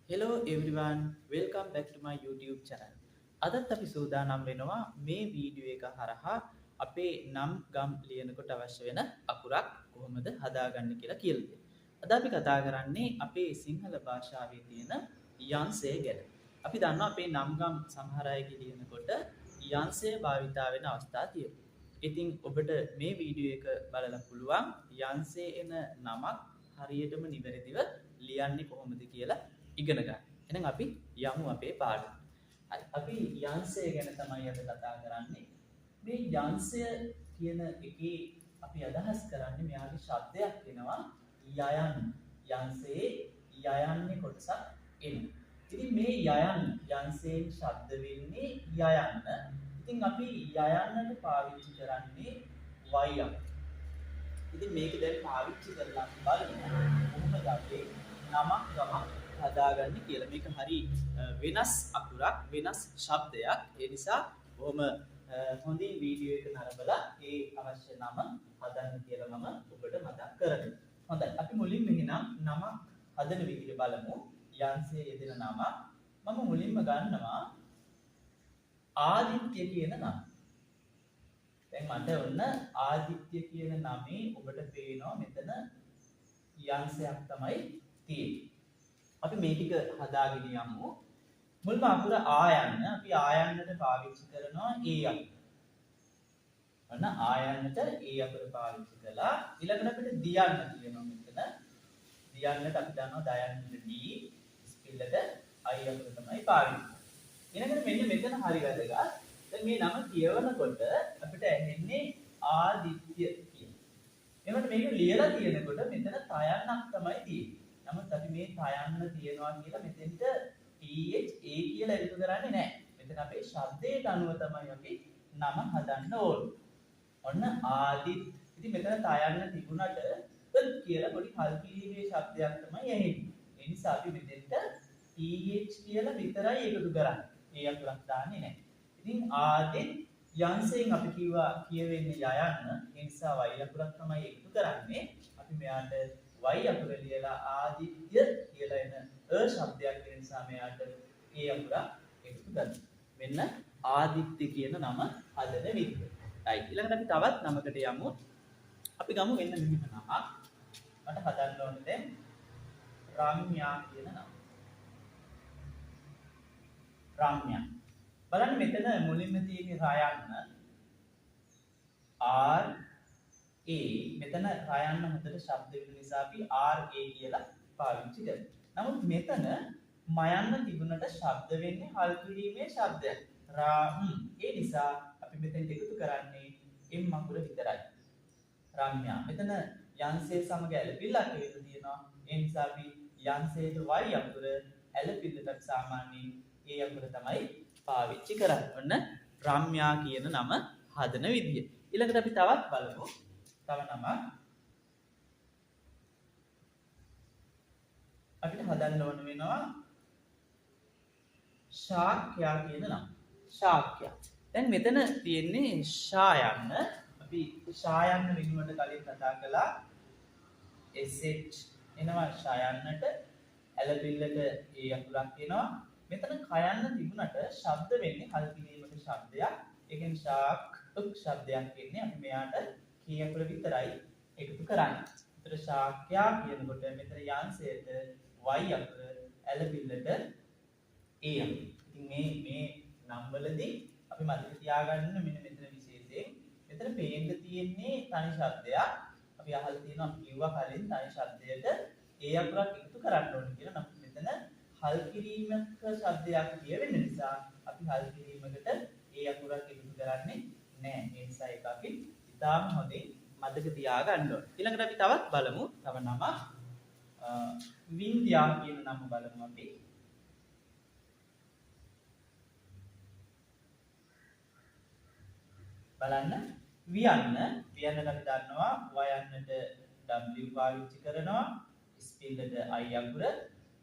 Hello everyone, welcome back to my YouTube channel. අදත් අපි සූදානම් වෙනවා මේ වීඩියෝ එක හරහා අපේ නම් ගම් ලියනකොට අවශ්‍ය වෙන අකුරක් කොහොමද හදාගන්නේ කියලා කියලා දෙන්න. අද අපි කතා කරන්නේ අපේ සිංහල භාෂාවේ තියෙන යන්සය ගැන. අපි දන්නවා අපේ නම් ගම් සමහර අයගේ ලියනකොට යන්සය භාවිතා වෙන අවස්ථා තියෙනවා. ඉතින් ඔබට මේ වීඩියෝ එක බලලා පුළුවන් යන්සයේ එන නමක් හරියටම නිවැරදිව ලියන්නේ කොහොමද කියලා ඉගෙන ගන්න. එහෙනම් අපි යමු අපේ පාඩම. හරි. අපි යන්සය ගැන තමයි අද කතා කරන්නේ. මේ යන්සය කියන එකේ අපි අදහස් කරන්නේ මෙයාගේ ශබ්දයක් වෙනවා යයන්. යන්සයේ යයන්නේ කොටසක් එන්නේ. ඉතින් මේ යයන් යන්සයෙන් ශබ්ද වෙන්නේ යයන්න. ඉතින් අපි යයන්නට පාවිච්චි කරන්නේ වයියක්. ඉතින් මේක දැන් පාවිච්චි කරලා බලමු කොහොමද අපි නමක් ගමක් හදාගන්නේ කියලා. මේක හරි වෙනස් අකුරක්, වෙනස් ශබ්දයක්. ඒ නිසා බොහොම හොඳින් වීඩියෝ එක නරඹලා ඒ අවශ්‍ය නම හදන්න කියලා මම ඔබට මතක් කරගන්නවා. හොඳයි. අපි මුලින්ම එහෙනම් නම හදන විදිහ බලමු. යන්සයේ යෙදෙන නම මම මුලින්ම ගන්නවා ආදිත්‍ය කියන නම. දැන් මට ඔන්න ආදිත්‍ය කියන නමේ ඔබට පේනවා මෙතන යන්සයක් තමයි තියෙන්නේ. අපි මේ ටික හදාගෙන යමු. මුල්ම අකුර ආයන්න අපි ආයන්නට පාවිච්චි කරනවා ඒ අකුර. ඔන්න ආයන්නට ඒ අකුර පාවිච්චි කළා. ඊළඟට අපිට දියන්න තියෙනවා මෙතන. දියන්නට අපි දන්නවා දයන්නට දී ස්පෙල්ලට අය අකුර තමයි පාවිච්චි කරන්නේ. ඊළඟට මෙන්න මෙතන හරි වැදගත්. දැන් මේ නම කියවනකොට අපිට ඇහෙන්නේ ආදිත්‍ය කියන. එතකොට මේක ලියලා තියෙනකොට මෙතන තයන්නක් තමයි තියෙන්නේ. නමුත් අපි මේ තයන්න තියනවා කියලා මෙතෙන්ට TH A කියලා එකතු කරන්නේ නැහැ. මෙතන අපේ ශබ්දයට අනුව තමයි අපි නම හදන්න ඕනේ. ඔන්න ආදිත්. ඉතින් මෙතන තයන්න තිබුණට කියලා පොඩි කල්පීමේ ශබ්දයක් තමයි ඇහෙන්නේ. ඒ නිසා අපි මෙතෙන්ට TH කියලා විතරයි එකතු කරන්නේ. ඒ අකුරක් දාන්නේ නැහැ. ඉතින් ආදිත් යන්සයෙන් අපි කිව්වා කියවෙන්නේ යයන්න. ඒ නිසා y අකුරක් තමයි එකතු කරන්නේ. අපි මෙයාට y අකුර ලියලා ආදිත්‍ය කියලා එන ශබ්දයක් වෙන නිසා මෙයාට ඒ අකුර එකතු කරනවා. මෙන්න ආදිත්‍ය කියන නම හදන විදිහ. right. ඊළඟට අපි තවත් නමකට යමු. අපි ගමු මෙන්න මෙහෙම නමක්. මට හදන්න ඕනේ දැන් රම්‍යා කියන නම. රම්‍යා. බලන්න මෙතන මුලින්ම තියෙන රයන්න R A මෙතන රයන්න හොඳට ශබ්ද වෙන නිසා අපි R A කියලා පාවිච්චි කරනවා. නමුත් මෙතන මයන්න තිබුණට ශබ්ද වෙන්නේ හල් කිරීමේ ශබ්දයක්. ඒ නිසා අපි මෙතෙන් එකතු කරන්නේ M අකුර විතරයි. රම්‍යා. මෙතන යන්සේ සමග ඇලපිල්ලක් හේතු තියෙනවා. ඒ නිසා අපි යන්සේට y අකුර ඇලපිල්ලට සාමාන්‍යයෙන් ඒ අකුර තමයි පාවිච්චි කරන්නේ. ඔන්න රම්‍යා කියන නම හදන විදිය. ඊළඟට අපි තවත් බලමු. තව නමක් අපිට හදන්න ඕන වෙනවා ශාක්‍යා කියන නම. ශාක්‍යා. දැන් මෙතන තියෙන්නේ ශායන්න. අපි ශායන්න වෙනුවට කලින් කතා කළා sh එනවා ශායන්නට ඇලපිල්ලට ඒ අකුරක් එනවා. මෙතන කයන්න තිබුණට ශබ්ද වෙන්නේ හල් කිරීමක ශබ්දයක්. ඒ කියන්නේ ශාක් ශබ්දයක් එන්නේ අපි මෙයාට කී අකුර විතරයි එකතු කරන්නේ. ඒතර ශාක්‍යා කියනකොට මෙතන යන්සයට y අකුර ඇලපිල්ලට a අකුර. ඉතින් මේ නම් වලදී අපි මතක තියාගන්න මෙන්න මෙතන විශේෂයෙන් මෙතන පේන්න තියෙන්නේ තනි ශබ්දයක්. අපි අහලා තියෙනවා කිව්වා කලින් තනි ශබ්දයට a අකුරක් එකතු කරන්න ඕනේ කියලා. නමුත් මෙතන හල් කිරීමක ශබ්දයක් කියවෙන නිසා අපි හල් කිරීමකට ඒ අකුරක් එකතු කරන්නේ නැහැ. ඒ නිසා ඒක අපි ඉතාම හොඳින් මතක තියාගන්න ඕනේ. ඊළඟට අපි තවත් බලමු. තව නමක් වින්ද්‍යා කියන නම බලමු අපි. බලන්න වියන්න අපි දන්නවා වයන්නට w පාවිච්චි කරනවා. ස්පෙල්ලට i අකුර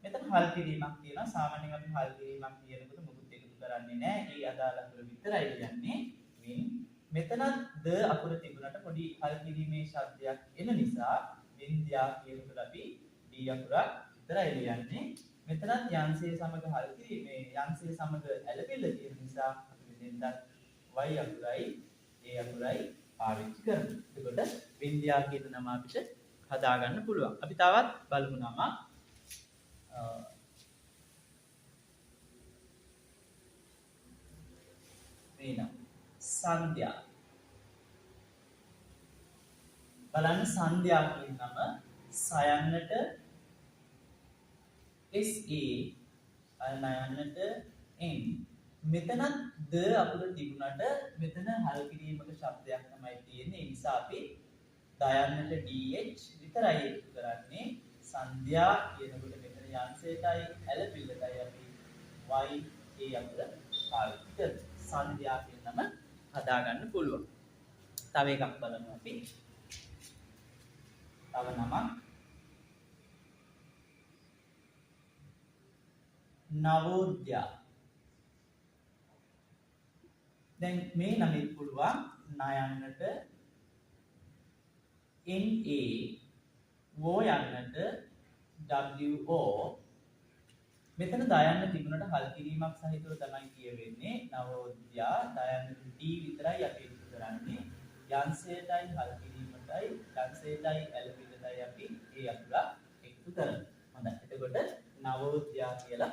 මෙතන හල් කිරීමක් තියෙනවා. සාමාන්‍යයෙන් අපි හල් කිරීමක් කියනකොට මොකුත් එකතු කරන්නේ නැහැ. ඒ අදාළ අකුර විතරයි කියන්නේ. මෙතන ද අකුර තිබුණාට පොඩි හල් කිරීමේ ශබ්දයක් එන නිසා වින්ද්‍යා කියනකොට අපි d අකුරක් විතරයි ලියන්නේ. මෙතනත් යන්සේ සමග හල් කිරීමේ යන්සේ සමග ඇලපිල්ල තියෙන නිසා අපි මෙතෙන්ට y අකුරයි a අකුරයි පාවිච්චි කරමු. එතකොට වින්ද්‍යා කියන නම අපිට හදාගන්න පුළුවන්. අපි තවත් බලමු නම මේ නම සංධ්‍යා. බලන්න සංධ්‍යා කියන නම සයන්නට SA අනයන්නට N මෙතනත් ද අපිට තිබුණාට මෙතන හල් කිරීමක ශබ්දයක් තමයි තියෙන්නේ. ඒ නිසා අපි දයන්නට DH විතරයි එකතු කරන්නේ. සංධ්‍යා කියනකොට මෙතන යන්සයටයි ඇලපිල්ලටයි අපි Y A අකුර පාවිච්චි කරමු. සංධ්‍යා කියන නම හදාගන්න පුළුවන්. තව එකක් බලමු අපි. තව නමක් නවෝද්‍යා. දැන් මේ නමෙත් පුළුවන් නයන්නට NA වෝ යන්නට WO. මෙතන දයන්න තිබුණට හල් කිරීමක් සහිතව තමයි කියවෙන්නේ. නවෝද්‍යා දයන්නට D විතරයි අපි එකතු කරන්නේ. යන්සයටයි හල් කිරීමටයි යන්සයටයි ඇලපිල්ලටයි අපි ඒ අකුර එකතු කරමු. හොඳයි. එතකොට නවෝද්‍යා කියලා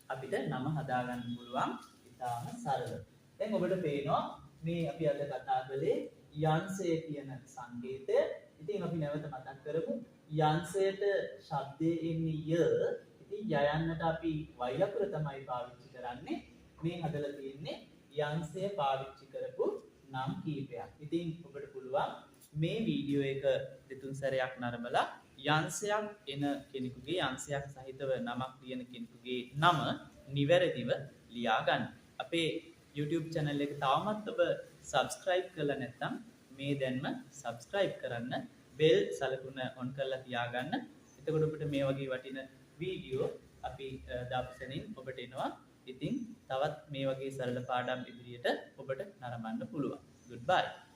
අපිට නම හදාගන්න පුළුවන්. ඉතාම සරල. දැන් ඔබට පේනවා මේ අපි අද කතා කළේ යන්සය කියන සංකේතය. ඉතින් අපි නැවත මතක් කරමු. යන්සයට ශබ්දයේ එන්නේ ය. ඉතින් යයන්නට අපි y අකුර තමයි පාවිච්චි කරන්නේ. මේ හදලා තියෙන්නේ යන්සය පාවිච්චි කරපු නම් කීපයක්. ඉතින් ඔබට පුළුවන් මේ වීඩියෝ එක දෙතුන් සැරයක් නරඹලා යන්සයක් එන කෙනෙකුගේ යන්සයක් සහිතව නමක් ලියන කෙනෙකුගේ නම නිවැරදිව ලියා ගන්න. අපේ YouTube channel එක තාමත් ඔබ subscribe කරලා නැත්නම් මේ දැන්ම subscribe කරන්න. bell සලකුණ on කරලා තියාගන්න. එතකොට ඔබට මේ වගේ වටින වීඩියෝ අපි දාපු සැනින් ඔබට එනවා. ඉතින් තවත් මේ වගේ සරල පාඩම් ඉදිරියට ඔබට නරඹන්න පුළුවන්. Goodbye.